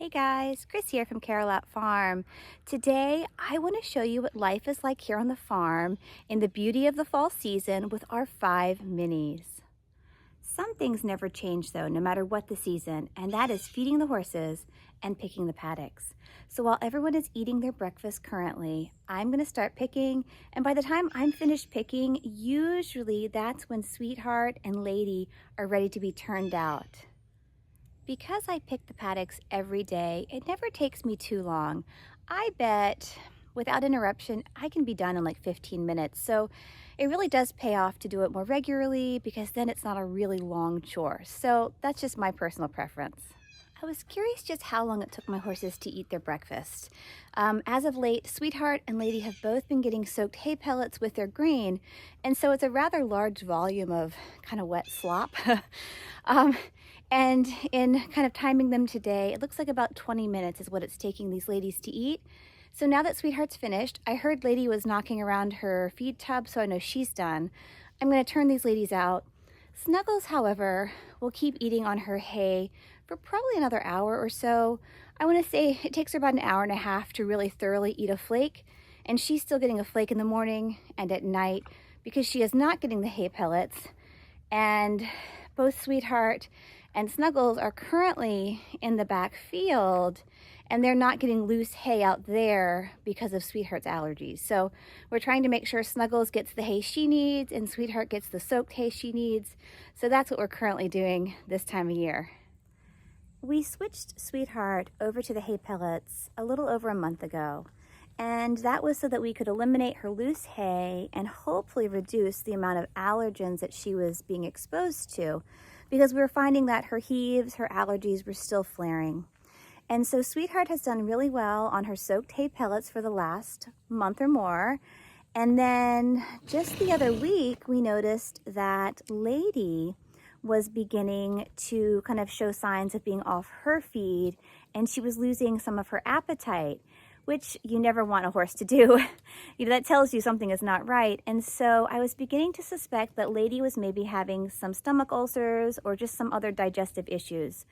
Hey guys, Chris here from Carolot Farm. Today I want to show you what life is like here on the farm in the beauty of the fall season with our 5 minis. Some things never change though, no matter what the season, and that is feeding the horses and picking the paddocks. So while everyone is eating their breakfast currently, I'm going to start picking, and by the time I'm finished picking, usually that's when Sweetheart and Lady are ready to be turned out. Because I pick the paddocks every day, it never takes me too long. I bet without interruption, I can be done in like 15 minutes. So it really does pay off to do it more regularly because then it's not a really long chore. So that's just my personal preference. I was curious just how long it took my horses to eat their breakfast. As of late, Sweetheart and Lady have both been getting soaked hay pellets with their grain, and so it's a rather large volume of kind of wet slop. um, and in kind of timing them today, it looks like about 20 minutes is what it's taking these ladies to eat. So now that Sweetheart's finished, I heard Lady was knocking around her feed tub, so I know she's done. I'm going to turn these ladies out. Snuggles, however, will keep eating on her hay for probably another hour or so. I want to say it takes her about an hour and a half to really thoroughly eat a flake, and she's still getting a flake in the morning and at night because she is not getting the hay pellets. And both Sweetheart and Snuggles are currently in the back field, and they're not getting loose hay out there because of Sweetheart's allergies. So we're trying to make sure Snuggles gets the hay she needs and Sweetheart gets the soaked hay she needs. So that's what we're currently doing this time of year. We switched Sweetheart over to the hay pellets a little over a month ago, and that was so that we could eliminate her loose hay and hopefully reduce the amount of allergens that she was being exposed to, because we were finding that her heaves, her allergies were still flaring. And so Sweetheart has done really well on her soaked hay pellets for the last month or more. And then just the other week, we noticed that Lady was beginning to kind of show signs of being off her feed, and she was losing some of her appetite, which you never want a horse to do. That tells you something is not right. And so I was beginning to suspect that Lady was maybe having some stomach ulcers or just some other digestive issues.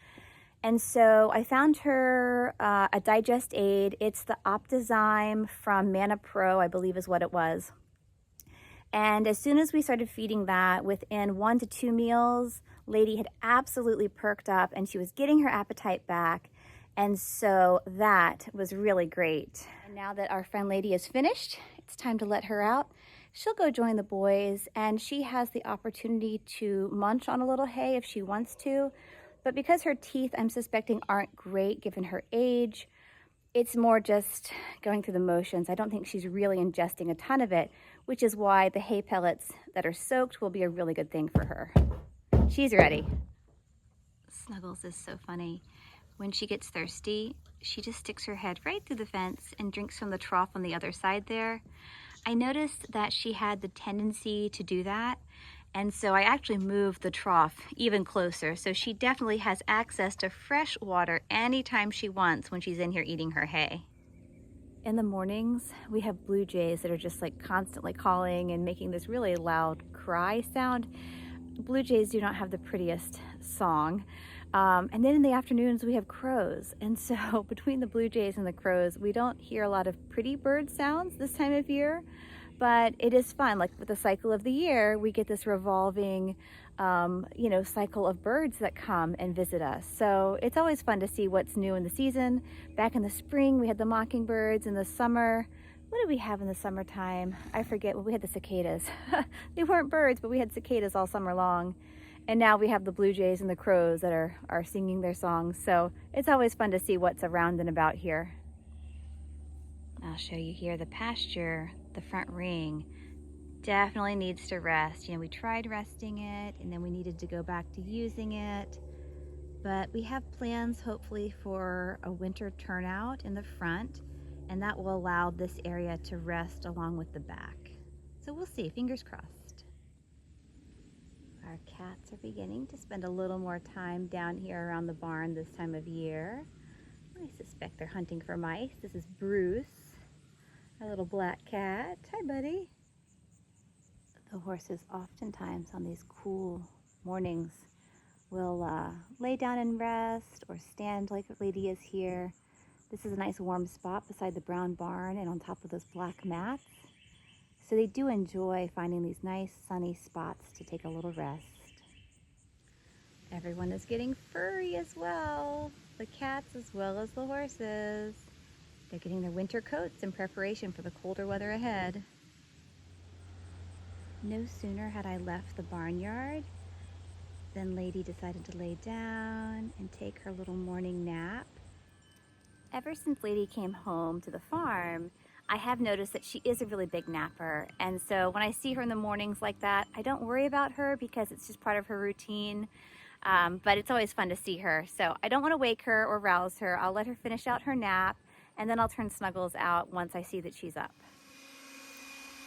And so I found her a digest aid. It's the Optizyme from Mana Pro, I believe is what it was. And as soon as we started feeding that, within 1 to 2 meals, Lady had absolutely perked up and she was getting her appetite back. And so that was really great. And now that our friend Lady is finished, it's time to let her out. She'll go join the boys, and she has the opportunity to munch on a little hay if she wants to. But because her teeth, I'm suspecting, aren't great given her age, it's more just going through the motions. I don't think she's really ingesting a ton of it, which is why the hay pellets that are soaked will be a really good thing for her. She's ready. Snuggles is so funny. When she gets thirsty, she just sticks her head right through the fence and drinks from the trough on the other side there. I noticed that she had the tendency to do that, and so I actually moved the trough even closer. So she definitely has access to fresh water anytime she wants when she's in here eating her hay. In the mornings, we have blue jays that are just like constantly calling and making this really loud cry sound. Blue jays do not have the prettiest song. And then in the afternoons, we have crows. And so between the blue jays and the crows, we don't hear a lot of pretty bird sounds this time of year, but it is fun. Like with the cycle of the year, we get this revolving, cycle of birds that come and visit us. So it's always fun to see what's new in the season. Back in the spring, we had the mockingbirds. In the summer, what did we have in the summertime? I forget. Well, we had the cicadas. They weren't birds, but we had cicadas all summer long. And now we have the blue jays and the crows that are singing their songs. So it's always fun to see what's around and about here. I'll show you here the pasture, the front ring. Definitely needs to rest. We tried resting it, and then we needed to go back to using it. But we have plans hopefully for a winter turnout in the front, and that will allow this area to rest along with the back. So we'll see, fingers crossed. Our cats are beginning to spend a little more time down here around the barn this time of year. I suspect they're hunting for mice. This is Bruce, our little black cat. Hi, buddy. The horses oftentimes on these cool mornings will lay down and rest or stand like Lady is here. This is a nice warm spot beside the brown barn and on top of those black mats. So they do enjoy finding these nice sunny spots to take a little rest. Everyone is getting furry as well, the cats as well as the horses. They're getting their winter coats in preparation for the colder weather ahead. No sooner had I left the barnyard than Lady decided to lay down and take her little morning nap. Ever since Lady came home to the farm, I have noticed that she is a really big napper. And so when I see her in the mornings like that, I don't worry about her because it's just part of her routine. But it's always fun to see her. So I don't want to wake her or rouse her. I'll let her finish out her nap and then I'll turn Snuggles out once I see that she's up.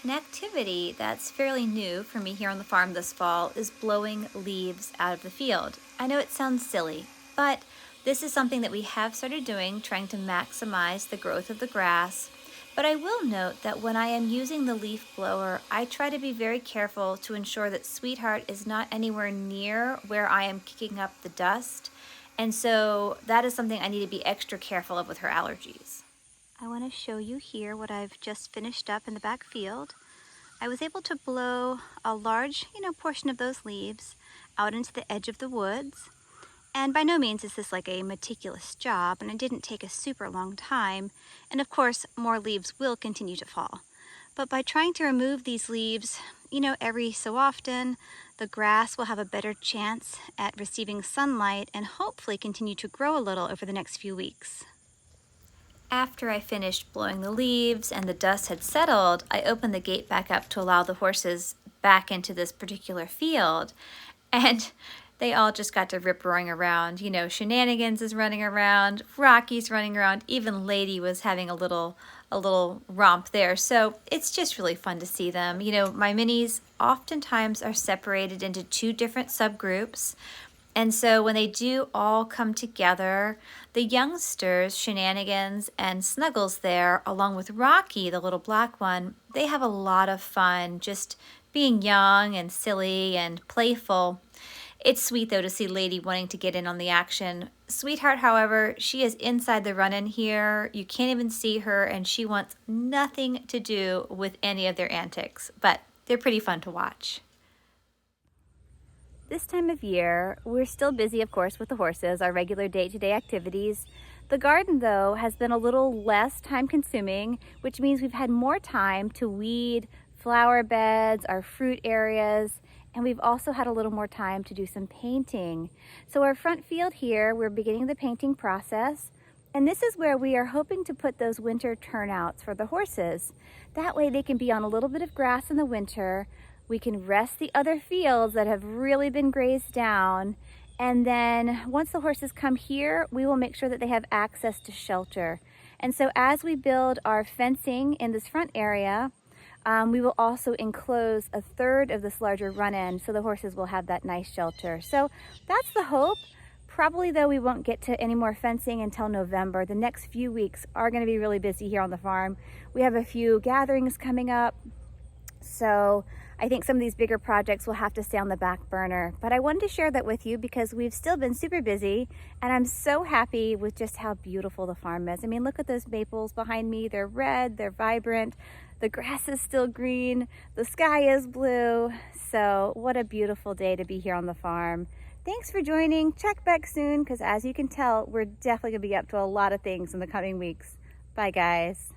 An activity that's fairly new for me here on the farm this fall is blowing leaves out of the field. I know it sounds silly, but this is something that we have started doing, trying to maximize the growth of the grass. But I will note that when I am using the leaf blower, I try to be very careful to ensure that Sweetheart is not anywhere near where I am kicking up the dust. And so that is something I need to be extra careful of with her allergies. I want to show you here what I've just finished up in the back field. I was able to blow a large, portion of those leaves out into the edge of the woods. And by no means is this like a meticulous job, and it didn't take a super long time. And of course, more leaves will continue to fall. But by trying to remove these leaves, every so often, the grass will have a better chance at receiving sunlight and hopefully continue to grow a little over the next few weeks. After I finished blowing the leaves and the dust had settled, I opened the gate back up to allow the horses back into this particular field. And they all just got to rip roaring around. Shenanigans is running around, Rocky's running around, even Lady was having a little romp there. So it's just really fun to see them. My minis oftentimes are separated into two different subgroups. And so when they do all come together, the youngsters, Shenanigans and Snuggles there, along with Rocky, the little black one, they have a lot of fun just being young and silly and playful. It's sweet, though, to see Lady wanting to get in on the action. Sweetheart, however, she is inside the run-in here. You can't even see her, and she wants nothing to do with any of their antics, but they're pretty fun to watch. This time of year, we're still busy, of course, with the horses, our regular day-to-day activities. The garden, though, has been a little less time-consuming, which means we've had more time to weed flower beds, our fruit areas, and we've also had a little more time to do some painting. So our front field here, we're beginning the painting process, and this is where we are hoping to put those winter turnouts for the horses. That way they can be on a little bit of grass in the winter. We can rest the other fields that have really been grazed down. And then once the horses come here, we will make sure that they have access to shelter. And so as we build our fencing in this front area, we will also enclose a third of this larger run-in so the horses will have that nice shelter. So that's the hope. Probably, though, we won't get to any more fencing until November. The next few weeks are going to be really busy here on the farm. We have a few gatherings coming up. So I think some of these bigger projects will have to stay on the back burner. But I wanted to share that with you because we've still been super busy, and I'm so happy with just how beautiful the farm is. I mean, look at those maples behind me. They're red, they're vibrant. The grass is still green. The sky is blue. So what a beautiful day to be here on the farm. Thanks for joining. Check back soon because as you can tell, we're definitely going to be up to a lot of things in the coming weeks. Bye, guys.